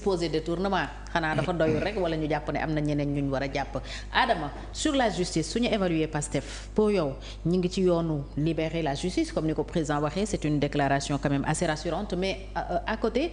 supposé détournement xanaa dafa doyul rek wala ñu jàpp ne am na ñeneen ñu war a jàpp. Adama, sur la justice su ñu évaluer Pastef pour yow ñu ngi ci yoonu libérer la justice comme ni ko président waxee c'est une déclaration quand même assez rassurante mais à côté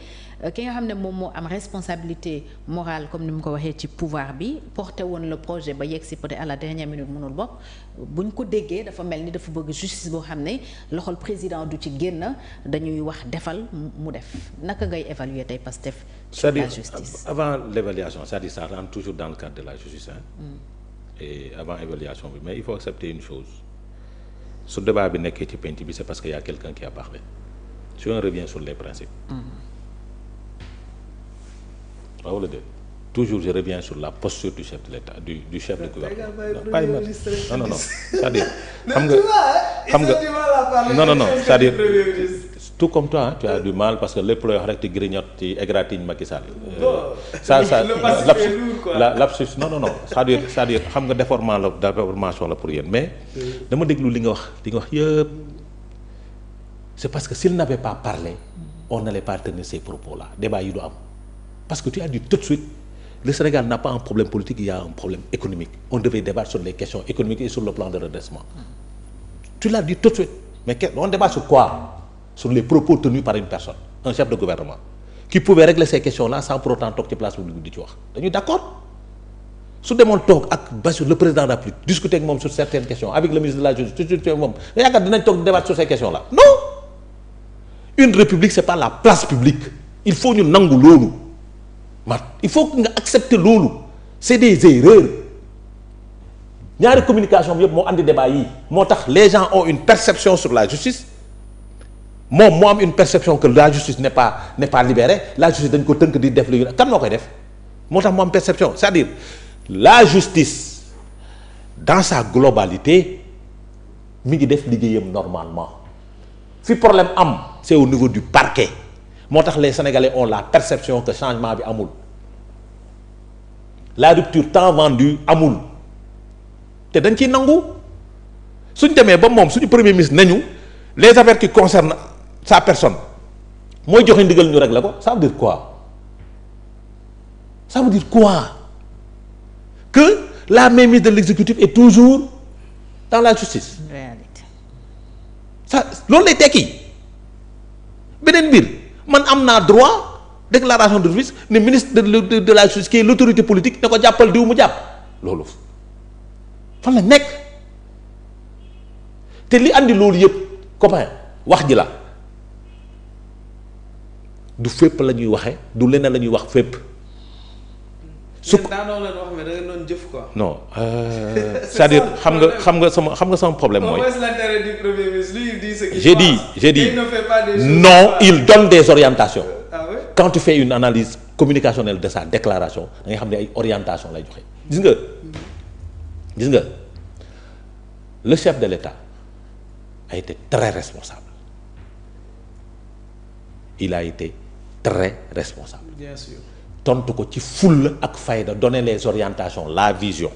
ki nga xam ne moom moo am responsabilité morale comme ni mu ko waxee ci pouvoir bi porté woon le projet ba yegg si peut-être à la dernière minute mënul bokk buñ ko déggee dafa mel ni dafa bëgg justice boo xam ne loxol président du ci génn dañuy wax defal mu def naka ngay évaluer tey Pastef sur la justice. Avant l'évaluation c'est-à-dire ça rentre toujours dans le cadre de la justice et avant évaluation bi mais il faut accepter une chose su débat bi nekkee ci penc bi c'est parce que y a quelqu'un qui a parlé si on revient sur les principes waaw wala déet toujours je reviens sur la posture du chef de l'État du chef de gouvernement non c'est-à-dire xam nga non c'est-à-dire tout comme toi tu as du mal parce que lépp looy wax rek ci grignote ci égratigne Macky Sall lapsus non c'est-à-dire xam nga déformation la pour yéen mais dama déglu li nga wax yëpp c'est parce que s'il n'avait pas parlé on n'allait pas tenir ces propos là débat yi du am parce que tu as dit tout de suite le Sénégal n'a pas un problème politique, il y a un problème économique. On devait débattre sur les questions économiques et sur le plan de redressement. Tu l'as dit tout de suite. Mais on débat sur quoi? Sur les propos tenus par une personne, un chef de gouvernement, qui pouvait régler ces questions-là sans pour autant toog ci place publique di ci wax. Dañuy d'accord? Su demoon toog ak Bassirou le président de la République discuter ak moom sur certaines questions avec le ministre de la Justice moom nga yaakaar dinañ toog débattre sur ces questions-là. Non! Une république c'est pas la place publique. Il faut ñu nangu loolu. Il faut que nga accepter loolu c'est des erreurs ñaari communication bi yëpp moo andi débat yi moo tax les gens ont une perception sur la justice moom moo am une perception que la justice n'est pas libérée la justice dañ ko tënk di def lu kan moo koy def moo tax moo am perception c'est-à-dire la justice dans sa globalité mi ngi def liggéeyam normalement fi problème am c'est au niveau du parquet moo tax les Sénégalais ont la perception que changement bi amul la rupture tant vendue amul te dañ ciy nangu suñ demee ba moom suñu premier ministre nañu les affaires qui concernent sa personne mooy joxe ndigal ñu régler ko ça veut dire quoi que la mainmise de l'exécutif est toujours dans la justice. Réalité. Ça loolu lay tekki beneen mbir. man am naa droit déclaration de service ne ministre de la justice qui est l'autorité politique ne ko jàppal diw mu jàpp loolu fan la nekk te li andi loolu yëpp copain wax ji la du fépp la ñuy waxee du leneen la ñuy wax fépp. su ko daanoo leen wax mais da nga doon jëf quoi. non c'est-à-dire xam nga sama problème mooy. l'intérêt du Premier ministre lui il dit ce qu'il j'ai dit il ne fait pas des choses non il donne des orientations. Ah ouais? Quand tu fais une analyse communicationnelle de sa déclaration da nga xam ne ay orientation lay joxe gis nga le chef de l'État a été très responsable il a été très responsable. Bien sûr. tontu ko ci fulla ak fayda donner les orientations la vision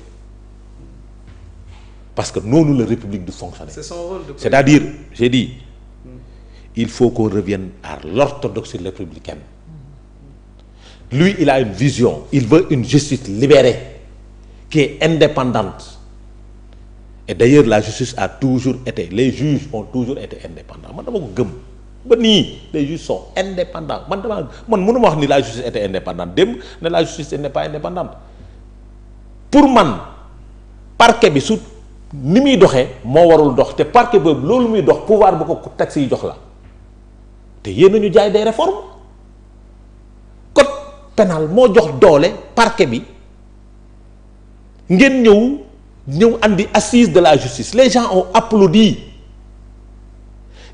parce que noonu la République du fonctionner. C'est son rôle de c'est-à-dire j'ai dit il faut qu'on revienne à l'orthodoxie républicaine. Lui il a une vision il veut une justice libérée qui est indépendante et d'ailleurs la justice a toujours été les juges ont toujours été indépendants man dama ko gëm ba nii les juges sont indépendants man mënuma wax ni la justice était indépendante démb ne la justice n'est pas indépendante pour man parquet bi su ni muy doxee moo warul dox te parquet boobu loolu muy dox pouvoir bu ko taxi yi jox la te yéen ñu jaay des réformes code pénal moo jox doole parquet bi ngeen ñëw andi assise de la justice les gens ont applaudi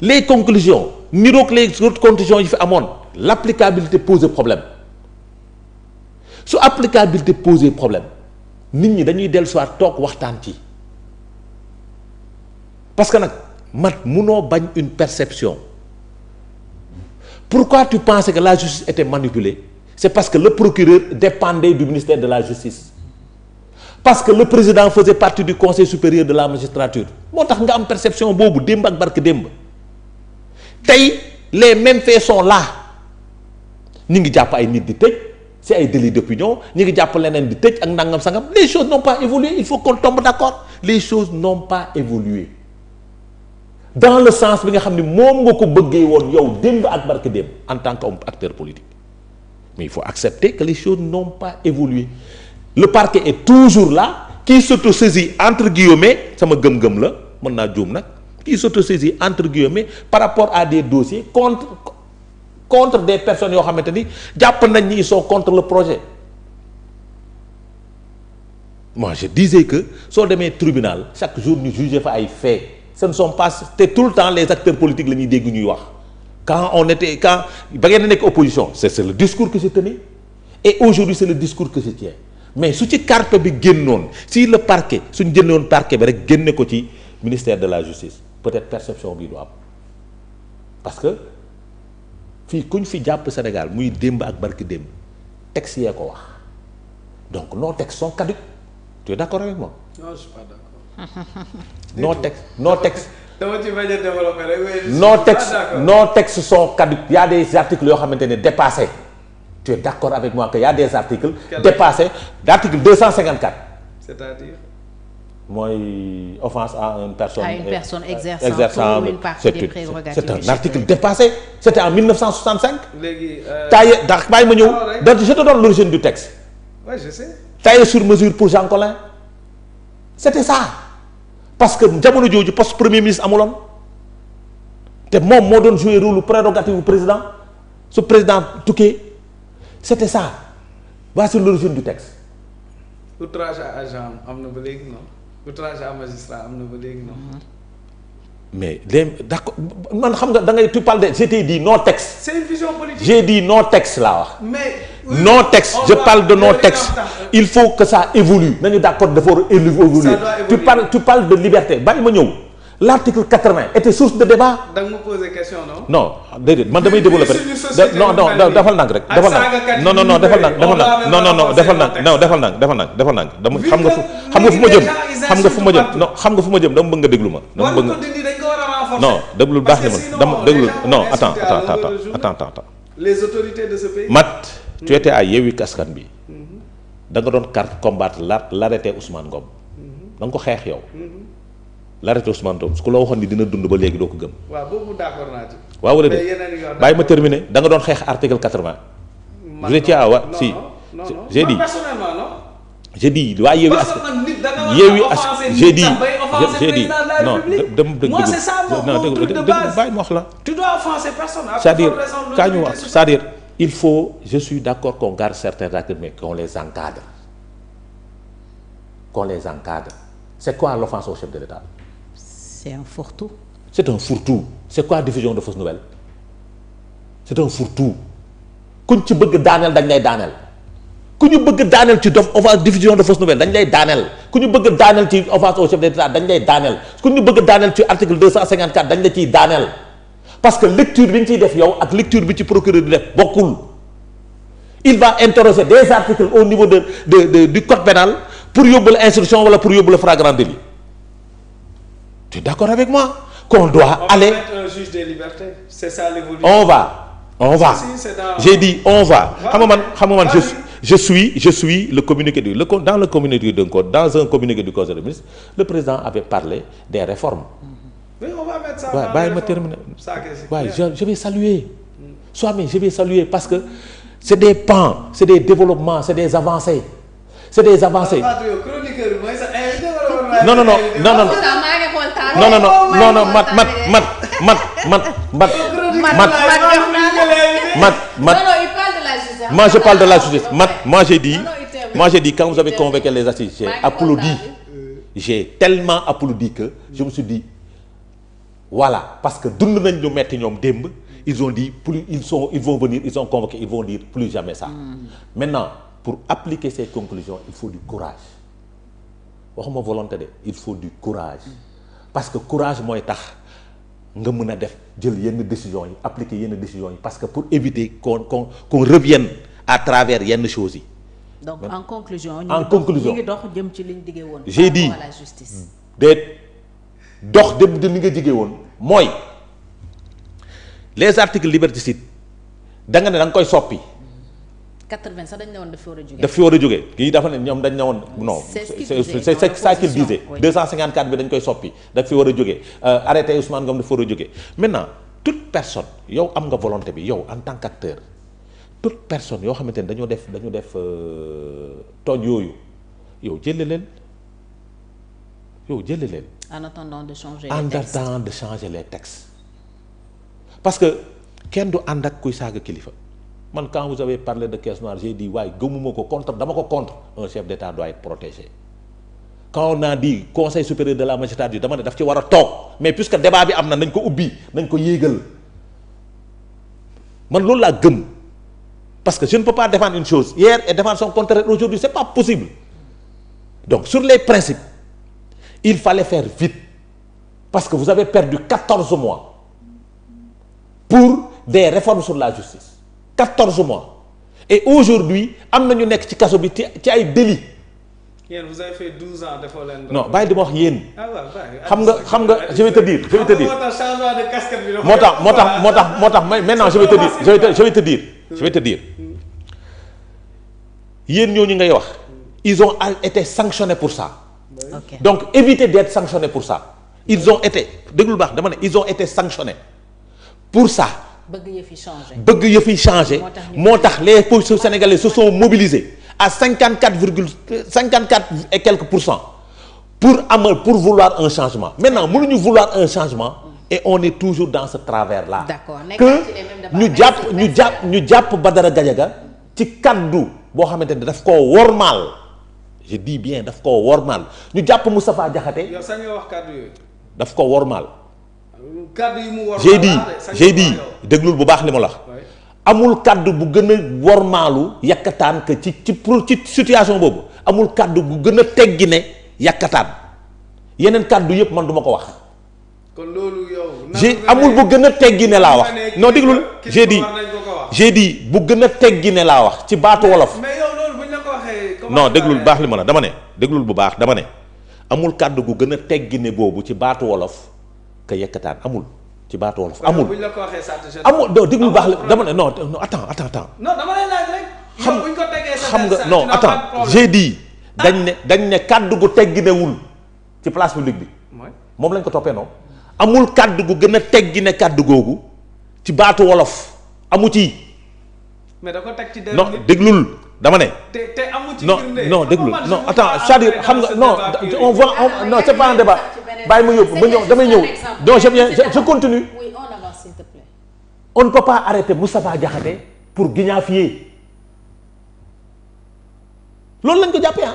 les conclusions niroog les autres conclusions yi fi amoon l'applicabilité pose problème su applicabilité pose problème nit ñi dañuy dellu soit toog waxtaan ci parce que nag munoo bañ une perception pourquoi tu pensais que la justice était manipulée c'est parce que le procureur dépendait du ministère de la justice parce que le président faisait partie du conseil supérieur de la magistrature moo tax nga am perception boobu démb ak barke démb tey les mêmes faits sont là ñu ngi jàpp ay nit di tëj c'est ay délit d'opinion ñu ngi jàpp leneen di tëj ak nangam sangam les choses n'ont pas évolué il faut qu'on tombe d'accord les choses n'ont pas évolué dans le sens bi nga xam ne moom nga ko bëggee woon yow démb ak barke démb en tant qu'acteur politique mais il faut accepter que les choses n'ont pas évolué le parquet est toujours là qui s'autosaisit entre guillemets sama gëm-gëm la mën naa juum nag qui s'autosaisit entre guillemets par rapport à des dossiers contre des personnes yoo xamante ni jàpp nañ ni ils sont contre le projet moi je disais que soo demee tribunal chaque jour ñu juger fa ay faits ce ne sont pas te tout le temps les acteurs politiques la ñuy dégg ñuy wax quand ba ngeen nekk opposition c'est le discours que je tenais et aujourd'hui c'est le discours que je tiens mais su ci carpe bi génnoon si le parquet suñ génnoon parquet bi rek génne ko ci ministère de la justice peut-être perception bi du am parce que fii kuñ fi jàpp Sénégal muy démb ak barki démb texte yee ko wax donc nos textes sont caducs tu es d'accord avec moi. non je suis pas d'accord. nos textes. dama ci bañ a développer rek. nos textes sont caducs il y a des articles yoo xamante ne dépassés tu es d'accord avec moi que y a des articles dépassés l'article 254. c'est-à-dire. mooy offense à une personne. À une personne exerçant une partie des prérogatives. C'est un article dépassé. C'était en 1965. léegi. taillé ndax bàyyi ma ñëw. je te donne l'origine du texte. Ouais, je sais. Taillé sur mesure pour Jean Collin. C'était ça. parce que jamono jooju poste premier ministre amuloon te moom moo doon jouer rôle prérogative bu président su président tukkee c'était ça. voici l'origine du texte. outrage à agent am na ba léegi non. outrage à magistrat am na ba léegi non. mais d'accord man xam nga da ngay tu parles de je t'ai dit nos textes. c'est une vision politique. j'ai dit nos textes laa wax. mais nos textes je parle de nos textes il faut que ça évolue nañu d'accord dafa war a évoluer. tu parles de liberté bàyyi ma ñëw l'article 80 était source de débat. da nga ma poser question non. non déedéet man damay développer non defal nang rek defal nang non defal nang dama xam nga fu ma jëm xam nga fu ma jëm dama bëgg nga déglu ma dama bëgg non déglu baax ni ma dama déglu non attends les autorités de ce pays. Mat tu étais à Yewwi Askan Wi da nga doon combattre l'arrêté Ousmane Ngom da nga ko xeex yow l'arrêté Ousmane Ngom su ko la waxoon ni dina dund ba léegi doo ko gëm. waaw boobu d'accord naa ci. waaw wala déet bàyyi ma terminer da nga doon xeex article 80. vous étiez à wa si. j'ai dit personnellement non. j'ai dit waa Yewwi Askan j'ai dit non dama dégg bàyyi ma wax la. tu dois offenser personne. c'est-à-dire kaa ñu wax c'est-à-dire il faut je suis d'accord qu'on garde certains actes mais qu'on les encadre c'est quoi l'offense au chef de l'État? C'est un fourre-tout. C'est un fourre-tout. C'est quoi diffusion de fausses nouvelles? C'est un fourre-tout. kuñ ci bëgg daaneel dañ lay daaneel ku ñu bëgg daaneel ci offense diffusion de fausses nouvelles dañ lay daaneel ku ñu bëgg daaneel ci offense au chef de l'État dañ lay daaneel ku ñu bëgg daaneel ci article 254 dañ la ciy daaneel parce que lecture bi nga ciy def yow ak lecture bi ci procureur di def bokkul. il va interroger des articles au niveau du code pénal pour yóbbu la instruction wala pour yóbbu la flagrant délit. tu es d'accord avec moi qu'on doit aller. On va mettre un juge des libertés. C'est ça l'évolution. On va. J'ai dit on va. xam nga man je suis le communiqué dans le communiqué d'un code dans un communiqué du conseil des ministres le président avait parlé des réformes. Oui, on va mettre ça. waaw bàyyi ma terminer. waaw je vais saluer. je vais saluer parce que c'est des pans c'est des développements c'est des avancées. Moi je parle de la justice. Moi j'ai dit quand vous avez convoqué les assises, j'ai applaudi. J'ai tellement applaudi que je me suis dit voilà parce que dund nañ ñu metti ñoom démb ils ont dit plus ils vont venir ils ont convoqué ils vont dire plus jamais ça. Maintenant pour appliquer ces conclusions il faut du courage waxuma volonté de il faut du courage parce que courage mooy tax nga mën a def jël yenn décisions yi appliquer yenn décisions yi parce que pour éviter qu'on revienne à travers yenn choses yi. donc en conclusion ñu ngi dox jëm ci liñ diggee woon. j'ai dit à la justice. dox dem de li nga diggee woon mooy les articles liberticide da nga ne da nga koy soppi. 80 sax dañ ne woon daf fi war a jógee. daf fi war a jógee kii dafa ne ñoom dañ ne woon non. c'est ça qu'il disait 254 bi dañ koy soppi daf fi war a jógee arrêté Ousmane Ngom daf fi war a jógee maintenant toute personne yow am nga volonté bi yow en tant qu'acteur toute personne yoo xamante ne dañu def tooñ yooyu yow jëlee leen en attendant de changer les textes parce que kenn du ànd ak kuy saaga kilifa. man quand vous avez parlé de caisse noire j'ai dit waaye gëmuma ko dama ko contre un chef d'État doit être protégé quand on a dit conseil supérieur de la magistrature dama ne daf ci war a toog mais puisque débat bi am na nañ ko ubbi nañ ko yéegal man loolu laa gëm parce que je ne peux pas défendre une chose hier et défendre son contraire aujourd'hui c'est pas possible donc sur les principes il fallait faire vite parce que vous avez perdu 14 mois pour des réformes sur la justice 14 mois et aujourd'hui am na ñu nekk ci kaso bi ci ay délits. yéen vous avez fait 12 ans defoo leen. non bàyyi di ma wax yéen. xam nga je vais te dire. moo tax maintenant je vais te dire yéen ñooñu ngay wax ils ont été sanctionnés pour ça. Okay. Donc évitez d'être sanctionnés pour ça. Ils ont été déglu baax dama ne ils ont été sanctionnés pour ça. bëgg yëf yi changé moo tax les policiers sénégalais se sont mobilisés à 54 et quelques % pour vouloir un changement maintenant mënuñu vouloir un changement et on est toujours dans ce travers là. D'accord. que ñu jàpp Badara Gadiaga ci kaddu boo xamante ne daf koo wormaal je dis bien daf koo wormaal ñu jàpp Moustapha Diakhaté. yow sañ nga wax kaddu yooyu. daf ko wormaal. kaddu yi mu j'ai dit déglul bu baax li ma la wax amul kaddu bu gën a wormaalu yàkkataan que ci situation boobu amul kaddu bu gën a teggi ne yàkkataan yeneen kaddu yëpp man du ma ko wax. kon loolu yow. amul bu gën a teggi ne laa wax non déglul j'ai dit bu gën a teggi ne laa wax ci baatu wolof. mais yow loolu buñ la ko waxee. non déglul bu baax li ma la dama ne déglul bu baax dama ne amul kaddu gu gën a teggi ne boobu ci baatu wolof. que yekkataan amul ci baatu wolof amul buñ la ko waxee ça amul doo déglu baax la dama ne non attends non dama lay laaj rek buñ ko tegee xam nga non attends j'ai dit dañ ne kàddu gu tegginewul ci place publique bi moom lañ ko toppee non amul kàddu gu gën a teggine kàddu googu ci baatu wolof amu ci mais da ko teg ci non déglul dama ne te amu ci non déglul non attends c'est-à-dire xam nga non on va non c'est pas un débat bàyyi ma yóbbu ba ñëw damay ñëw donc je continue. Oui, on avance s'il te plaît. On ne peut pas arrêter Moustapha Diakhaté pour guignaflier loolu lañ ko jàppee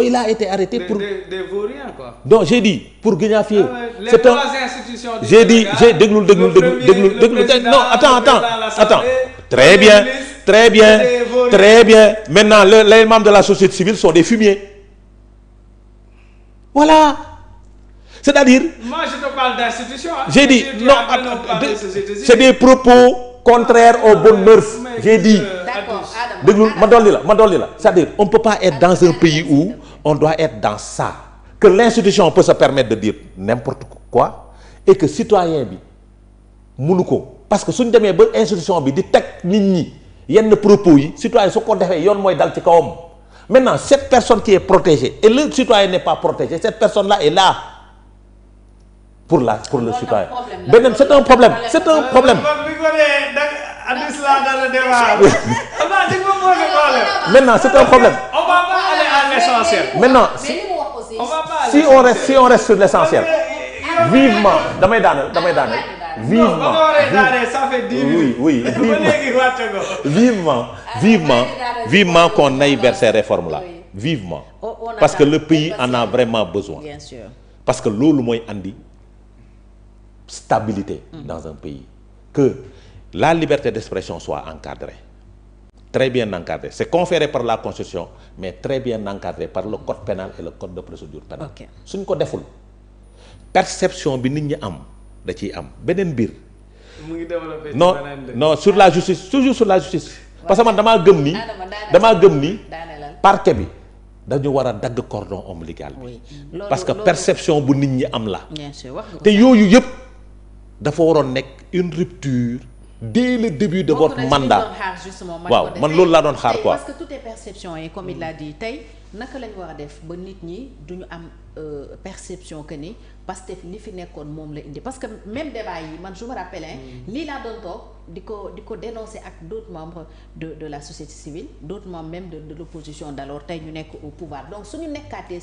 il a été arrêté pour des vauriens quoi. donc j'ai dit pour guignaflier. C'est un institutions j'ai dit déglu non attends très bien maintenant les membres de la société civile sont des fumiers. Voilà c'est-à-dire. Moi je te parle d'institution. J'ai dit non c'est des propos contraires aux bonnes mœurs. J'ai dit. D'accord déglu ma dolli la c'est-à-dire on peut pas être dans un pays où on doit être dans ça que l'institution peut se permettre de dire n'importe quoi et que citoyen bi mënu ko parce que suñ demee ba institution bi di teg nit ñi yenn propos yi citoyen su ko defee yoon mooy dal ci kawam. Maintenant, cette personne qui est protégée et le citoyen n'est pas protégé, cette personne-là est là pour le citoyen. C'est un problème. Maintenant, c'est un problème. On va pas aller à l'essentiel. Maintenant, si on reste sur l'essentiel, vivement, damay daaneel. Vivement. Ça fait 10 minutes. Oui. Vivement qu'on aille vers ces réformes-là. Vivement. Parce que le pays en a vraiment besoin. Bien sûr. Parce que loolu mooy andi stabilité dans un pays. Que la liberté d'expression soit encadrée. Très bien encadrée. C'est conféré par la Constitution, mais très bien encadré par le code pénal et le code de procédure pénale. Suñ ko deful perception bi nit ñi am da ciy am beneen biir. mu ngi développé non sur la justice toujours sur la justice. parce que man damaa gëm ni parquet bi dañu war a dagg cordon ombilical bi. parce que perception bu nit ñi am la. te yooyu yëpp dafa waroon nekk une rupture dès le début de votre mandat. waaw man loolu laa doon xaar quoi. parce que tout est perception yi comme il l'a dit tey naka lañ war a def ba nit ñi duñu am perception que ni Pastef li fi nekkoon moom la indi parce que même débat yi man je me rappelle lii laa doon toog di ko dénoncer ak d'autres membres de la société civile d'autres membres même de l'opposition d'alors tey ñu nekk au pouvoir donc suñu nekkaatee